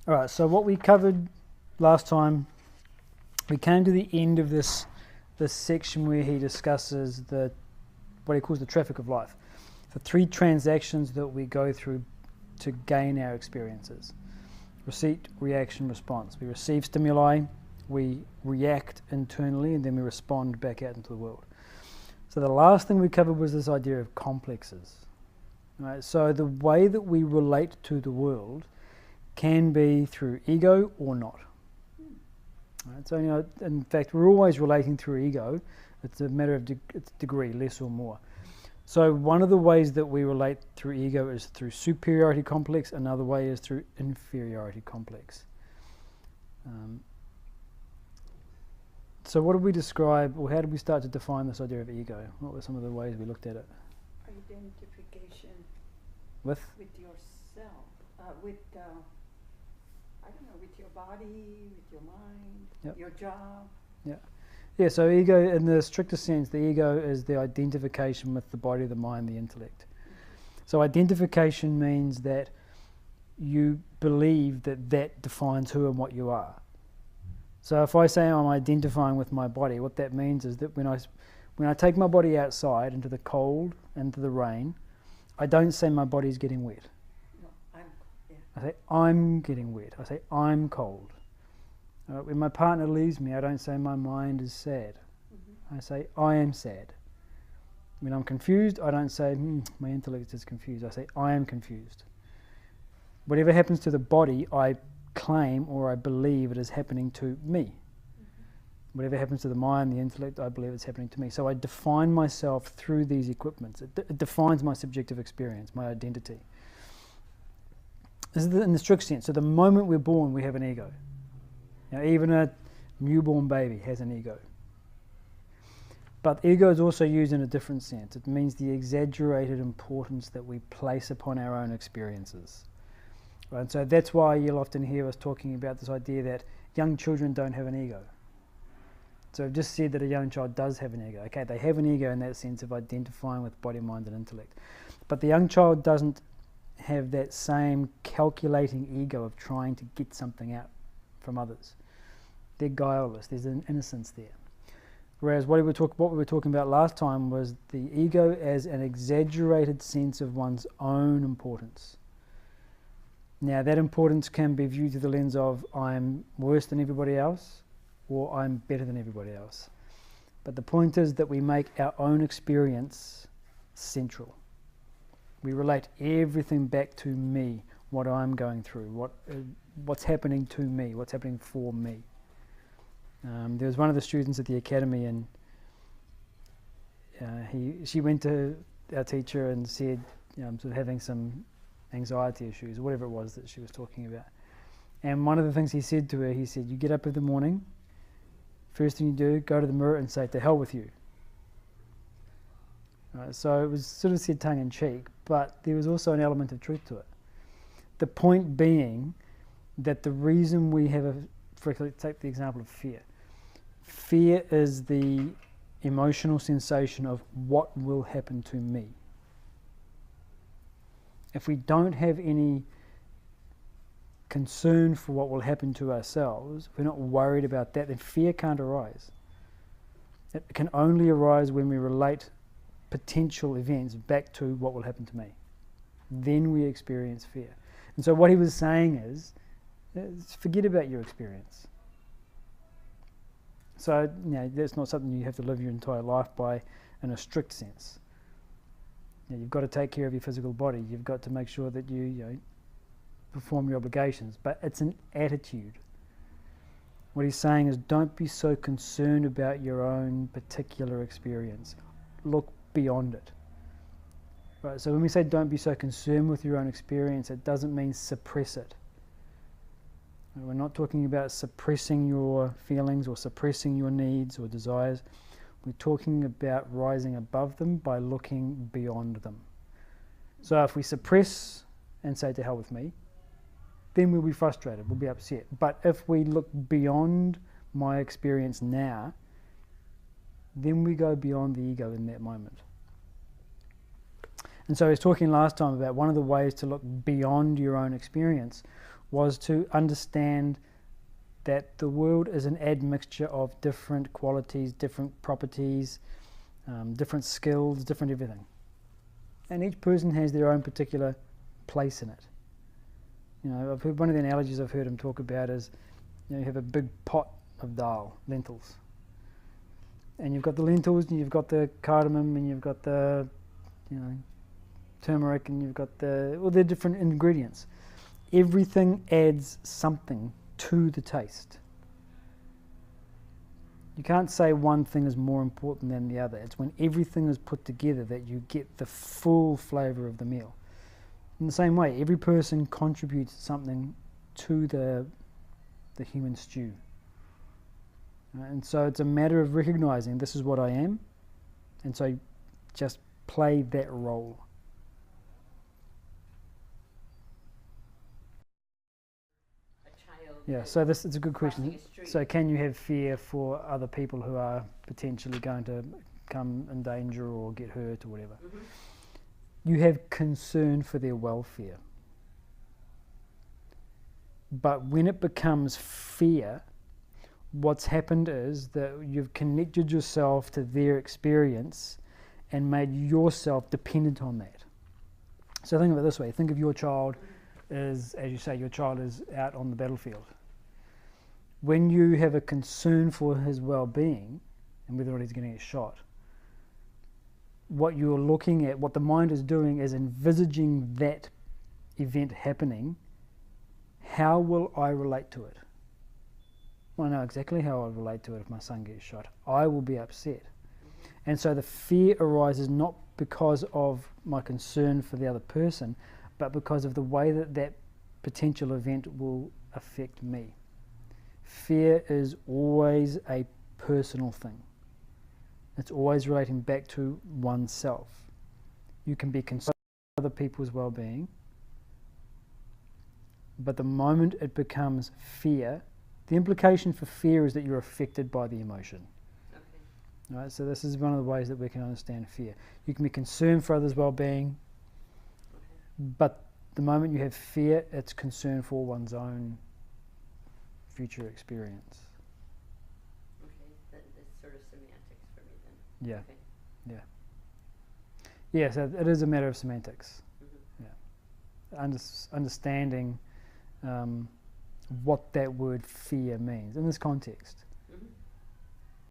All right, so what we covered last time, we came to the end of this section where he discusses what he calls the traffic of life. The 3 transactions that we go through to gain our experiences. Receipt, reaction, response. We receive stimuli, we react internally, and then we respond back out into the world. So the last thing we covered was this idea of complexes. Right? So the way that we relate to the world can be through ego or not. Right? So, in fact, we're always relating through ego. It's a matter of it's degree, less or more. So one of the ways that we relate through ego is through superiority complex. Another way is through inferiority complex. So what did we describe, or how did we start to define this idea of ego? What were some of the ways we looked at it? Identification with yourself, with your body, with your mind, yep. your job. Yeah, so ego, in the strictest sense, the ego is the identification with the body, the mind, the intellect. So identification means that you believe that defines who and what you are. So if I say I'm identifying with my body, what that means is that when I take my body outside into the cold, into the rain, I don't say my body's getting wet. No, I say I'm getting wet. I say I'm cold. When my partner leaves me, I don't say my mind is sad. I say I am sad. When I'm confused, I don't say my intellect is confused. I say I am confused. Whatever happens to the body, I claim or I believe it is happening to me. Whatever happens to the mind, the intellect, I believe it's happening to me. So I define myself through these equipments. It defines my subjective experience, my identity. This is in the strict sense. So the moment we're born, we have an ego. Now, even a newborn baby has an ego. But ego is also used in a different sense. It means the exaggerated importance that we place upon our own experiences. Right? So that's why you'll often hear us talking about this idea that young children don't have an ego. So I've just said that a young child does have an ego. Okay, they have an ego in that sense of identifying with body, mind, and intellect. But the young child doesn't have that same calculating ego of trying to get something out from others. They're guileless. There's an innocence there. Whereas what we were talking about last time was the ego as an exaggerated sense of one's own importance. Now that importance can be viewed through the lens of I'm worse than everybody else or I'm better than everybody else. But the point is that we make our own experience central. We relate everything back to me, what I'm going through, what's happening to me, what's happening for me. There was one of the students at the academy, and she went to our teacher and said, I'm sort of having some anxiety issues, or whatever it was that she was talking about. And one of the things he said to her, he said, you get up in the morning, first thing you do, go to the mirror and say, to hell with you. Right, so it was sort of said tongue in cheek, but there was also an element of truth to it. The point being that the reason we have take the example of fear. Fear is the emotional sensation of what will happen to me. If we don't have any concern for what will happen to ourselves, if we're not worried about that, then fear can't arise. It can only arise when we relate potential events back to what will happen to me. Then we experience fear. And so what he was saying is forget about your experience. So, that's not something you have to live your entire life by in a strict sense. You've got to take care of your physical body. You've got to make sure that you perform your obligations. But it's an attitude. What he's saying is don't be so concerned about your own particular experience. Look beyond it. Right, so when we say don't be so concerned with your own experience, it doesn't mean suppress it. We're not talking about suppressing your feelings or suppressing your needs or desires. We're talking about rising above them by looking beyond them. So if we suppress and say to hell with me, then we'll be frustrated, we'll be upset. But if we look beyond my experience now, then we go beyond the ego in that moment. And so I was talking last time about one of the ways to look beyond your own experience was to understand that the world is an admixture of different qualities, different properties, different skills, different everything. And each person has their own particular place in it. You know, I've heard one of the analogies I've heard him talk about is, you know, you have a big pot of dal, lentils. And you've got the lentils, and you've got the cardamom, and you've got the, you know, turmeric, and you've got all the different ingredients. Everything adds something to the taste. You can't say one thing is more important than the other. It's when everything is put together that you get the full flavour of the meal. In the same way, every person contributes something to the human stew. And so it's a matter of recognising this is what I am, and so just play that role. Yeah, so it's a good question. So can you have fear for other people who are potentially going to come in danger or get hurt or whatever? Mm-hmm. You have concern for their welfare. But when it becomes fear, what's happened is that you've connected yourself to their experience and made yourself dependent on that. So think of it this way. Think of your child as you say, your child is out on the battlefield. When you have a concern for his well-being and whether or not he's going to get shot, what you're looking at, what the mind is doing is envisaging that event happening. How will I relate to it? Well, I know exactly how I'll relate to it if my son gets shot. I will be upset. And so the fear arises not because of my concern for the other person, but because of the way that that potential event will affect me. Fear is always a personal thing. It's always relating back to oneself. You can be concerned for other people's well-being, but the moment it becomes fear, the implication for fear is that you're affected by the emotion. Okay. Right, so this is one of the ways that we can understand fear. You can be concerned for others' well-being, but the moment you have fear, it's concern for one's own future experience. Okay, that's sort of semantics for me then. Yeah, okay. Yeah, so it is a matter of semantics. Mm-hmm. Yeah, understanding what that word fear means in this context.